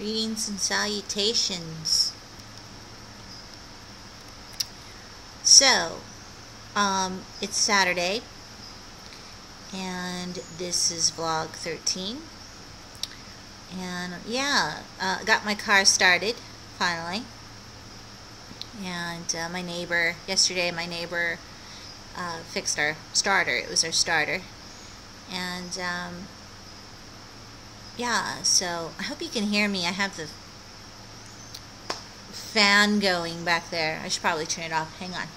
Greetings and salutations. So, it's Saturday, and this is vlog 13. And yeah, got my car started finally. And yesterday my neighbor fixed our starter. It was our starter. And yeah, so I hope you can hear me. I have the fan going back there. I should probably turn it off. Hang on.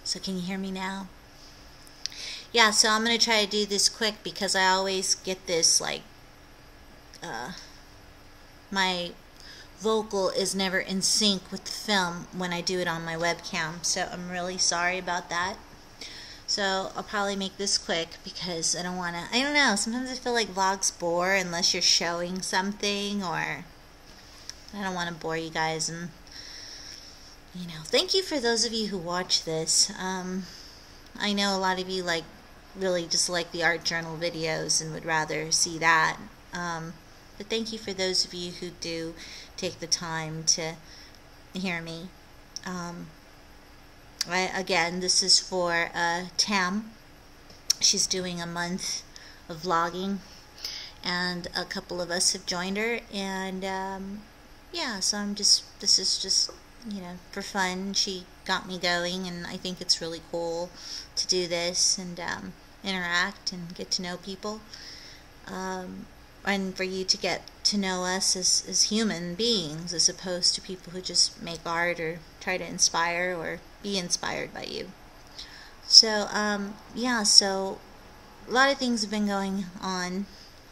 So can you hear me now? Yeah, so I'm going to try to do this quick because I always get this, like, my vocal is never in sync with the film when I do it on my webcam. So I'm really sorry about that. So I'll probably make this quick because I don't want to, I don't know, sometimes I feel like vlogs bore unless you're showing something, or I don't want to bore you guys. And you know, thank you for those of you who watch this. I know a lot of you really just like the art journal videos and would rather see that. But thank you for those of you who do take the time to hear me. Again, this is for Tam. She's doing a month of vlogging, and a couple of us have joined her. And yeah, so this is just, you know, for fun. She got me going, and I think it's really cool to do this and interact and get to know people, and for you to get to know us as human beings, as opposed to people who just make art or try to inspire or be inspired by you. So yeah, so a lot of things have been going on,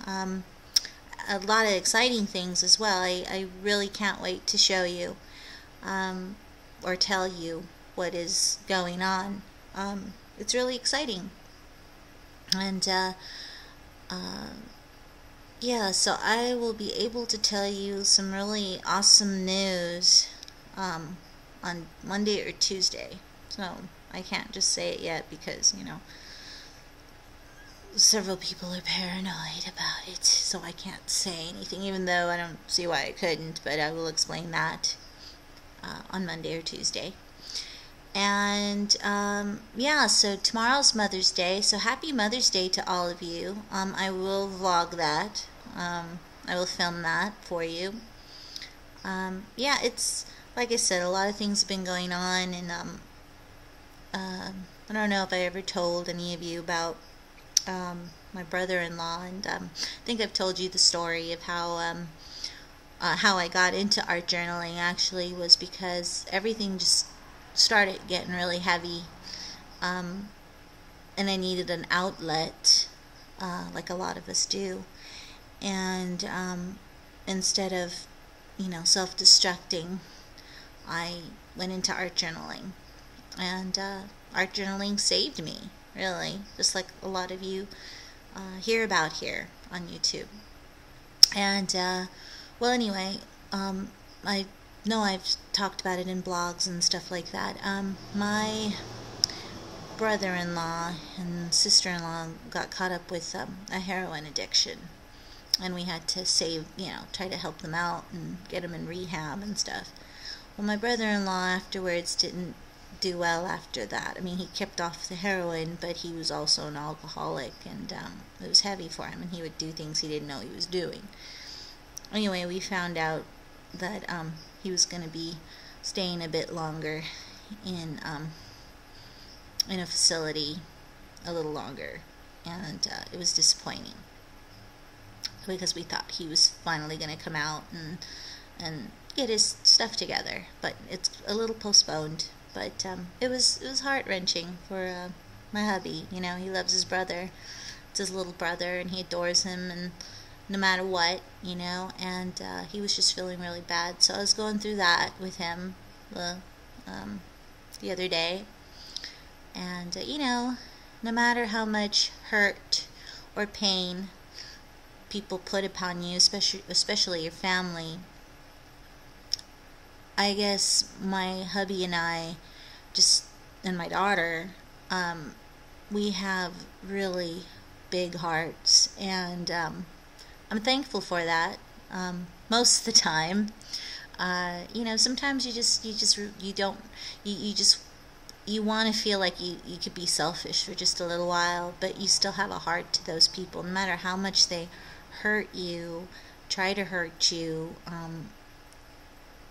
a lot of exciting things as well. I really can't wait to show you or tell you what is going on. It's really exciting. And yeah, so I will be able to tell you some really awesome news on Monday or Tuesday. So I can't just say it yet because, you know, several people are paranoid about it, so I can't say anything, even though I don't see why I couldn't, but I will explain that on Monday or Tuesday. And yeah, so tomorrow's Mother's Day, so happy Mother's Day to all of you. I will vlog that. I will film that for you. Yeah, it's like I said, a lot of things have been going on, and I don't know if I ever told any of you about my brother-in-law, and I think I've told you the story of how I got into art journaling. Actually was because everything just started getting really heavy, and I needed an outlet, like a lot of us do. And instead of, you know, self-destructing, I went into art journaling, and art journaling saved me, really, just like a lot of you hear about here on YouTube. And well, anyway, I know I've talked about it in blogs and stuff like that. My brother-in-law and sister-in-law got caught up with a heroin addiction, and we had to try to help them out and get them in rehab and stuff. Well, my brother-in-law afterwards didn't do well after that. I mean, he kept off the heroin, but he was also an alcoholic, and it was heavy for him, and he would do things he didn't know he was doing. Anyway, we found out that he was going to be staying a bit longer in a facility, a little longer, and it was disappointing because we thought he was finally going to come out and get his stuff together, but it's a little postponed. But it was heart-wrenching for my hubby. You know, he loves his brother. It's his little brother, and he adores him, and no matter what, you know, and he was just feeling really bad. So I was going through that with him the other day, and you know, no matter how much hurt or pain people put upon you, especially your family. I guess my hubby and I, and my daughter, we have really big hearts, and I'm thankful for that. Most of the time, sometimes you want to feel like you could be selfish for just a little while, but you still have a heart to those people, no matter how much they hurt you, try to hurt you.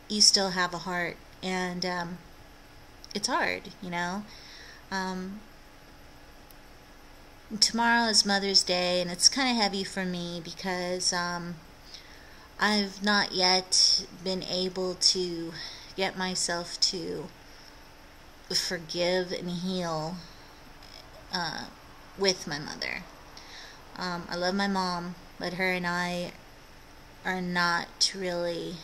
You still have a heart, and it's hard, Tomorrow is Mother's Day, and it's kind of heavy for me because I've not yet been able to get myself to forgive and heal with my mother. I love my mom, but her and I are not really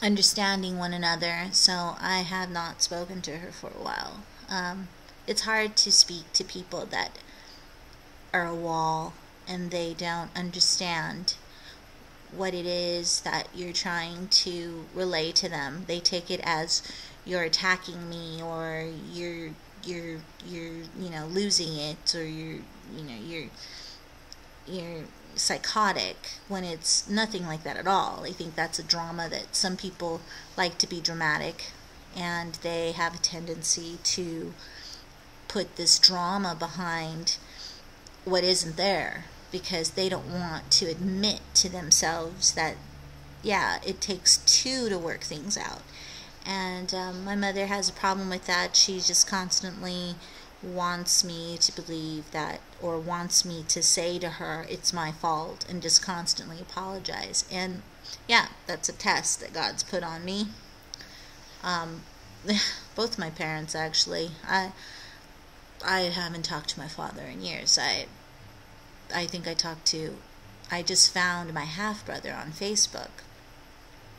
understanding one another, so I have not spoken to her for a while. It's hard to speak to people that are a wall and they don't understand what it is that you're trying to relay to them. They take it as you're attacking me, or you're losing it, or you're psychotic, when it's nothing like that at all. I think that's a drama that some people like to be dramatic, and they have a tendency to put this drama behind what isn't there, because they don't want to admit to themselves that, yeah, it takes two to work things out. And my mother has a problem with that. She just constantly wants me to believe that, or wants me to say to her it's my fault, and just constantly apologize. And yeah, that's a test that God's put on me. Both my parents, actually. I haven't talked to my father in years. I think I just found my half-brother on Facebook,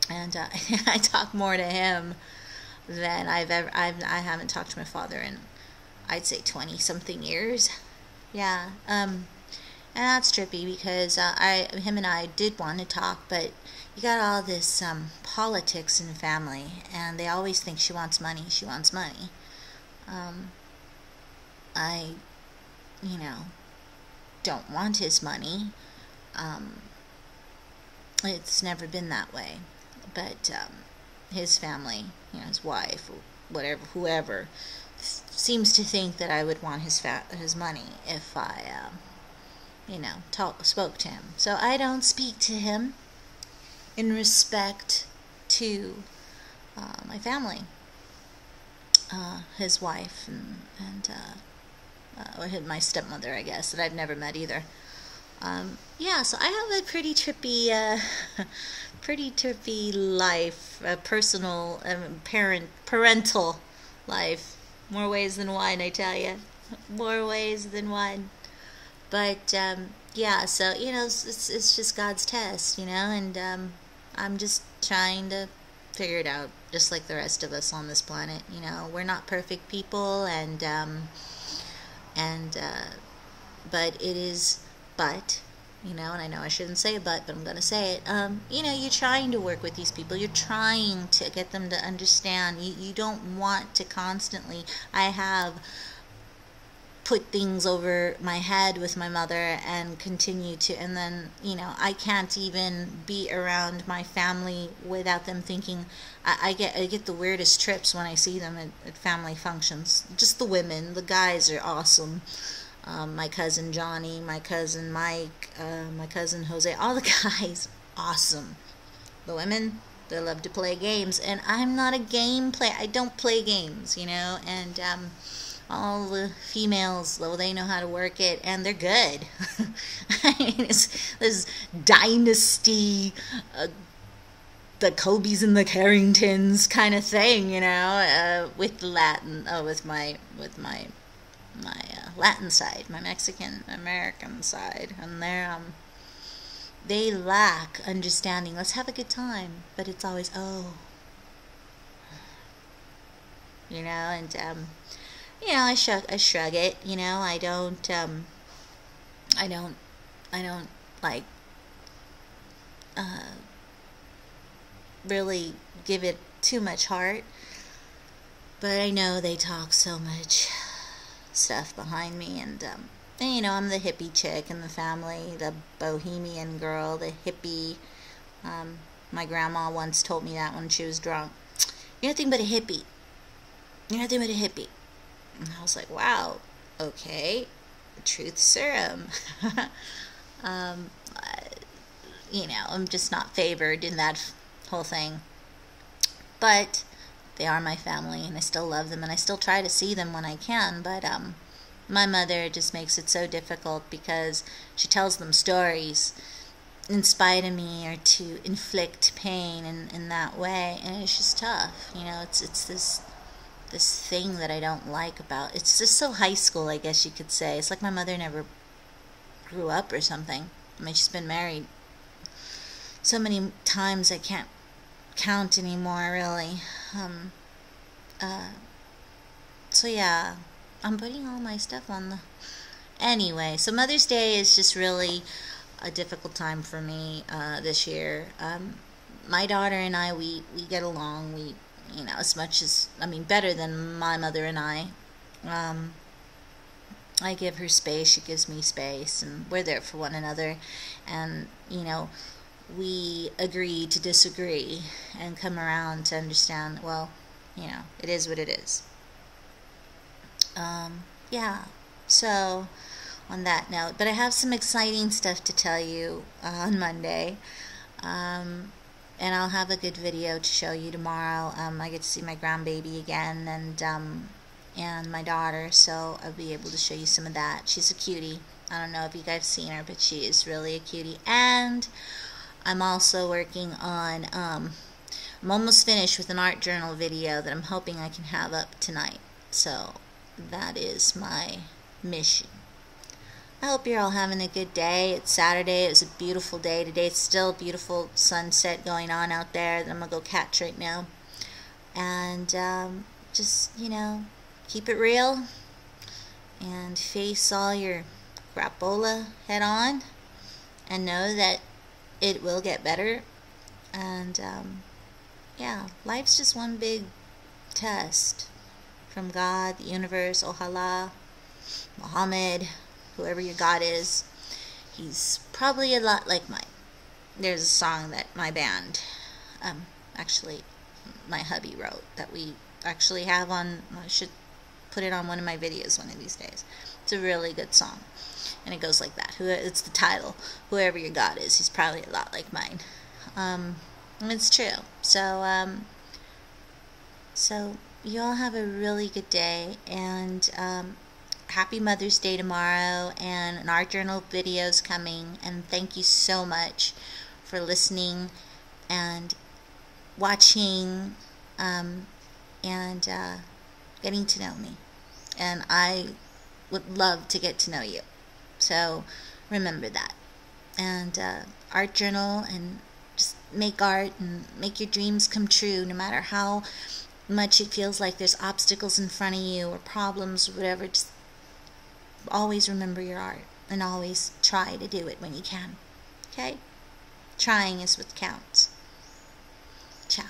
and I talk more to him than I haven't talked to my father in, I'd say, 20-something years. Yeah, and that's trippy, because him and I did want to talk, but you got all this politics in the family, and they always think she wants money. I don't want his money. It's never been that way, but his family, his wife, or whatever, whoever, seems to think that I would want his money if I spoke to him. So I don't speak to him in respect to my family, his wife, and or my stepmother, I guess, that I've never met either. So I have a pretty trippy life, personal, parental life. More ways than one, I tell you. More ways than one. But so it's just God's test, and I'm just trying to figure it out, just like the rest of us on this planet. We're not perfect people, and I know I shouldn't say but I'm going to say it. You're trying to work with these people. You're trying to get them to understand. You don't want to constantly. I have put things over my head with my mother and continue to, and then, I can't even be around my family without them thinking. I get the weirdest trips when I see them at family functions. Just the women. The guys are awesome. My cousin Johnny, my cousin Mike, my cousin Jose, all the guys, awesome. The women, they love to play games, and I'm not a game player. I don't play games, and all the females, well, they know how to work it, and they're good. I mean, it's this dynasty, the Cobes and the Carringtons kind of thing, with Latin, with my Latin side, my Mexican American side, and they lack understanding. Let's have a good time, but it's always and I shrug it. I don't I don't like really give it too much heart, but I know they talk so much stuff behind me, and you know, I'm the hippie chick in the family, the bohemian girl, the hippie. My grandma once told me that when she was drunk. You're nothing but a hippie. You're nothing but a hippie. And I was like, wow, okay, truth serum. um, you know, I'm just not favored in that whole thing. But they are my family, and I still love them, and I still try to see them when I can. But my mother just makes it so difficult because she tells them stories in spite of me, or to inflict pain in that way, and it's just tough. You know, it's this thing that I don't like about it's just so high school, I guess you could say. It's like my mother never grew up or something. I mean, she's been married so many times I can't count anymore, really. So yeah, I'm putting all my stuff on the... Anyway, so Mother's Day is just really a difficult time for me this year. My daughter and I, we get along. We, you know, as much as, I mean, better than my mother and I. I give her space, she gives me space, and we're there for one another. And, you know, we agree to disagree and come around to understand, well, you know, it is what it is. Yeah, so on that note, but I have some exciting stuff to tell you on Monday, and I'll have a good video to show you tomorrow. I get to see my grandbaby again, and my daughter, so I'll be able to show you some of that. She's a cutie. I don't know if you guys have seen her, but she is really a cutie. And I'm also working on, I'm almost finished with an art journal video that I'm hoping I can have up tonight. So that is my mission. I hope you're all having a good day. It's Saturday. It was a beautiful day today. It's still a beautiful sunset going on out there that I'm going to go catch right now. And just, you know, keep it real and face all your crapola head on and know that it will get better. And yeah, life's just one big test from God, the universe, Ohala, Muhammad, whoever your God is. He's probably a lot like mine. There's a song that my band, actually my hubby wrote, that we actually have on, I should put it on one of my videos one of these days. It's a really good song, and it goes like that. It's the title, whoever your God is, he's probably a lot like mine. And it's true. So so you all have a really good day, and happy Mother's Day tomorrow, and an art journal video is coming. And thank you so much for listening and watching, and getting to know me. And I would love to get to know you. So remember that. And art journal, and just make art and make your dreams come true, no matter how much it feels like there's obstacles in front of you or problems or whatever. Just always remember your art, and always try to do it when you can. Okay? Trying is what counts. Ciao.